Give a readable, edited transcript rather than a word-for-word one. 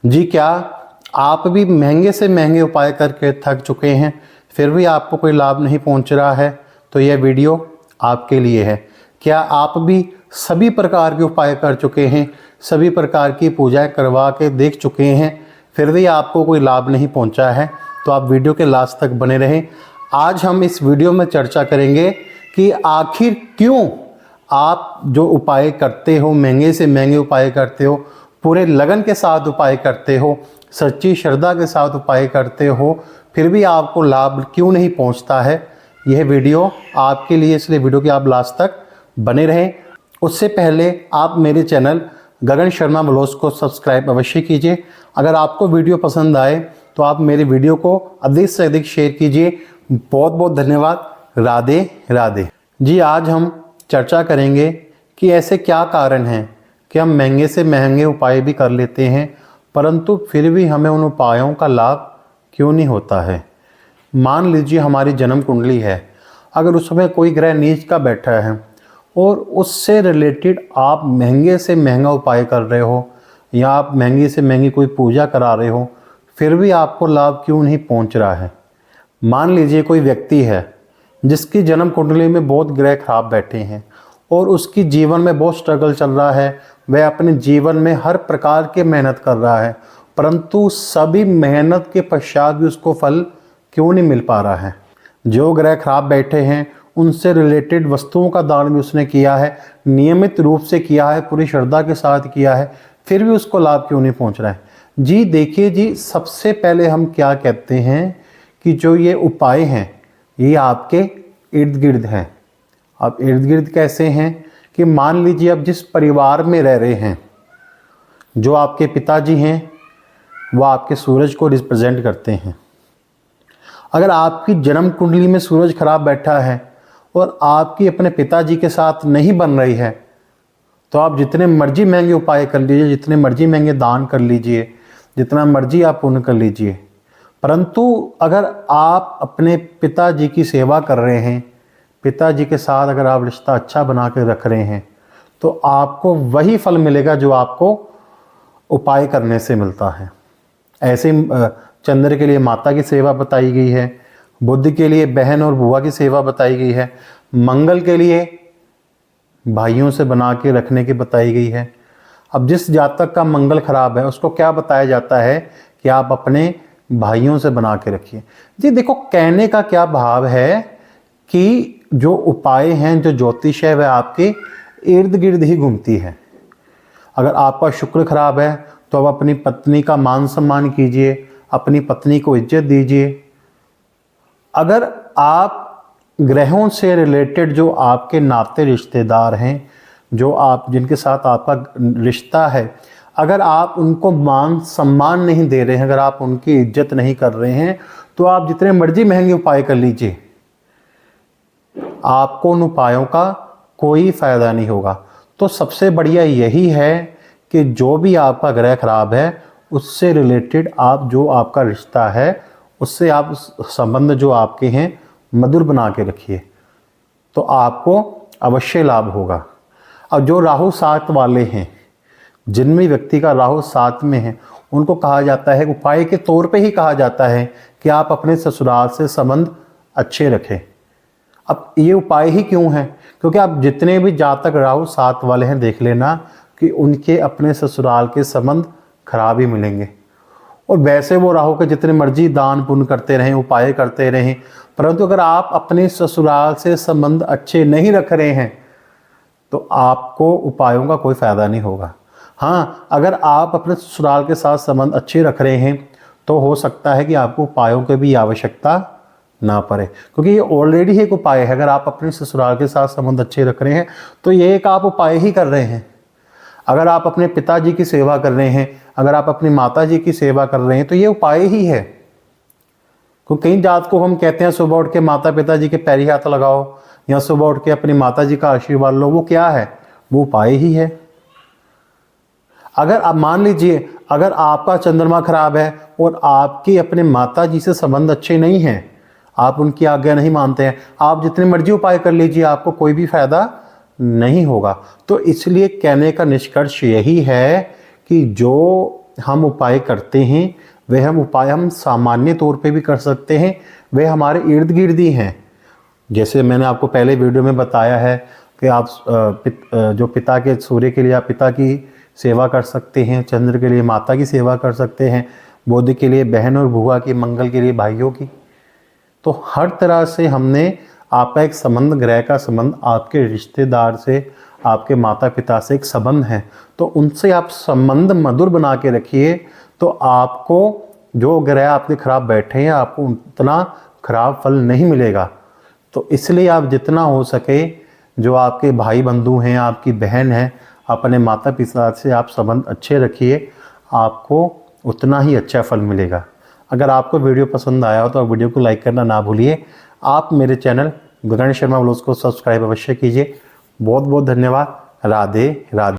जी क्या आप भी महंगे से महंगे उपाय करके थक चुके हैं, फिर भी आपको कोई लाभ नहीं पहुंच रहा है? तो यह वीडियो आपके लिए है। क्या आप भी सभी प्रकार के उपाय कर चुके हैं, सभी प्रकार की पूजाएं करवा के देख चुके हैं, फिर भी आपको कोई लाभ नहीं पहुंचा है? तो आप वीडियो के लास्ट तक बने रहें। आज हम इस वीडियो में चर्चा करेंगे कि आखिर क्यों आप जो उपाय करते हो, महंगे से महंगे उपाय करते हो, पूरे लगन के साथ उपाय करते हो, सच्ची श्रद्धा के साथ उपाय करते हो, फिर भी आपको लाभ क्यों नहीं पहुंचता है? यह वीडियो आपके लिए, इसलिए वीडियो के आप लास्ट तक बने रहें। उससे पहले आप मेरे चैनल गगन शर्मा ब्लॉग्स को सब्सक्राइब अवश्य कीजिए। अगर आपको वीडियो पसंद आए तो आप मेरे वीडियो को अधिक से अधिक शेयर कीजिए। बहुत बहुत धन्यवाद। राधे राधे। जी, आज हम चर्चा करेंगे कि ऐसे क्या कारण हैं कि हम महंगे से महंगे उपाय भी कर लेते हैं, परंतु फिर भी हमें उन उपायों का लाभ क्यों नहीं होता है। मान लीजिए हमारी जन्म कुंडली है, अगर उसमें कोई ग्रह नीच का बैठा है और उससे रिलेटेड आप महंगे से महंगा उपाय कर रहे हो या आप महंगी से महंगी कोई पूजा करा रहे हो, फिर भी आपको लाभ क्यों नहीं पहुंच रहा है। मान लीजिए कोई व्यक्ति है जिसकी जन्म कुंडली में बहुत ग्रह खराब बैठे हैं और उसकी जीवन में बहुत स्ट्रगल चल रहा है, वह अपने जीवन में हर प्रकार के मेहनत कर रहा है, परंतु सभी मेहनत के पश्चात भी उसको फल क्यों नहीं मिल पा रहा है। जो ग्रह खराब बैठे हैं उनसे रिलेटेड वस्तुओं का दान भी उसने किया है, नियमित रूप से किया है, पूरी श्रद्धा के साथ किया है, फिर भी उसको लाभ क्यों नहीं पहुंच रहा है। जी देखिए जी, सबसे पहले हम क्या कहते हैं कि जो ये उपाय हैं ये आपके इर्द गिर्द हैं। अब इर्द गिर्द कैसे हैं कि मान लीजिए अब जिस परिवार में रह रहे हैं, जो आपके पिताजी हैं वो आपके सूरज को रिप्रेजेंट करते हैं। अगर आपकी जन्म कुंडली में सूरज खराब बैठा है और आपकी अपने पिताजी के साथ नहीं बन रही है, तो आप जितने मर्जी महंगे उपाय कर लीजिए, जितने मर्जी महंगे दान कर लीजिए, जितना मर्जी आप पुण्य कर लीजिए, परंतु अगर आप अपने पिताजी की सेवा कर रहे हैं, पिताजी के साथ अगर आप रिश्ता अच्छा बना के रख रहे हैं, तो आपको वही फल मिलेगा जो आपको उपाय करने से मिलता है। ऐसे चंद्र के लिए माता की सेवा बताई गई है, बुध के लिए बहन और बुआ की सेवा बताई गई है, मंगल के लिए भाइयों से बना के रखने की बताई गई है। अब जिस जातक का मंगल खराब है उसको क्या बताया जाता है कि आप अपने भाइयों से बना के रखिए। जी देखो, कहने का क्या भाव है कि जो उपाय हैं, जो ज्योतिष है, वह आपके इर्द गिर्द ही घूमती है। अगर आपका शुक्र खराब है तो आप अपनी पत्नी का मान सम्मान कीजिए, अपनी पत्नी को इज्जत दीजिए। अगर आप ग्रहों से रिलेटेड जो आपके नाते रिश्तेदार हैं, जो आप जिनके साथ आपका रिश्ता है, अगर आप उनको मान सम्मान नहीं दे रहे हैं, अगर आप उनकी इज्जत नहीं कर रहे हैं, तो आप जितने मर्जी महंगे उपाय कर लीजिए, आपको उन उपायों का कोई फायदा नहीं होगा। तो सबसे बढ़िया यही है कि जो भी आपका ग्रह खराब है उससे रिलेटेड आप जो आपका रिश्ता है उससे आप संबंध जो आपके हैं मधुर बना के रखिए, तो आपको अवश्य लाभ होगा। अब जो राहु साथ वाले हैं, जिनमें व्यक्ति का राहु साथ में है, उनको कहा जाता है, उपाय के तौर पे ही कहा जाता है कि आप अपने ससुराल से संबंध अच्छे रखें। अब ये उपाय ही क्यों है? क्योंकि आप जितने भी जातक राहु साथ वाले हैं देख लेना कि उनके अपने ससुराल के संबंध खराब ही मिलेंगे। और वैसे वो राहु के जितने मर्जी दान पुण्य करते रहें, उपाय करते रहें, परंतु अगर आप अपने ससुराल से संबंध अच्छे नहीं रख रहे हैं तो आपको उपायों का कोई फायदा नहीं होगा। हाँ, अगर आप अपने ससुराल के साथ संबंध अच्छे रख रहे हैं तो हो सकता है कि आपको उपायों की भी आवश्यकता ना पड़े, क्योंकि ये ऑलरेडी एक उपाय है। अगर आप अपने ससुराल के साथ संबंध अच्छे रख रहे हैं तो ये एक आप उपाय ही कर रहे हैं। अगर आप अपने पिताजी की सेवा कर रहे हैं, अगर आप अपनी माता जी की सेवा कर रहे हैं, तो ये उपाय ही है। क्योंकि कई जात को हम कहते हैं सुबह उठ के माता पिताजी के पैरी हाथ लगाओ या सुबह उठ के अपनी माता जी का आशीर्वाद लो, वो क्या है? वो उपाय ही है। अगर आप मान लीजिए अगर आपका चंद्रमा खराब है और आपकी अपने माता जी से संबंध अच्छे नहीं हैं, आप उनकी आज्ञा नहीं मानते हैं, आप जितने मर्जी उपाय कर लीजिए, आपको कोई भी फायदा नहीं होगा। तो इसलिए कहने का निष्कर्ष यही है कि जो हम उपाय करते हैं वह हम उपाय हम सामान्य तौर पे भी कर सकते हैं, वह हमारे इर्द गिर्द ही हैं। जैसे मैंने आपको पहले वीडियो में बताया है कि आप जो पिता के सूर्य के लिए आप पिता की सेवा कर सकते हैं, चंद्र के लिए माता की सेवा कर सकते हैं, बुध के लिए बहन और बुआ की, मंगल के लिए भाइयों की। तो हर तरह से हमने आपका एक संबंध, ग्रह का संबंध आपके रिश्तेदार से, आपके माता पिता से एक संबंध है, तो उनसे आप संबंध मधुर बना के रखिए। तो आपको जो ग्रह आपके खराब बैठे हैं आपको उतना खराब फल नहीं मिलेगा। तो इसलिए आप जितना हो सके जो आपके भाई बंधु हैं, आपकी बहन है, अपने माता पिता से आप संबंध अच्छे रखिए, आपको उतना ही अच्छा फल मिलेगा। अगर आपको वीडियो पसंद आया हो तो आप वीडियो को लाइक करना ना भूलिए। आप मेरे चैनल गगन शर्मा व्लॉग्स को सब्सक्राइब अवश्य कीजिए। बहुत बहुत धन्यवाद। राधे राधे।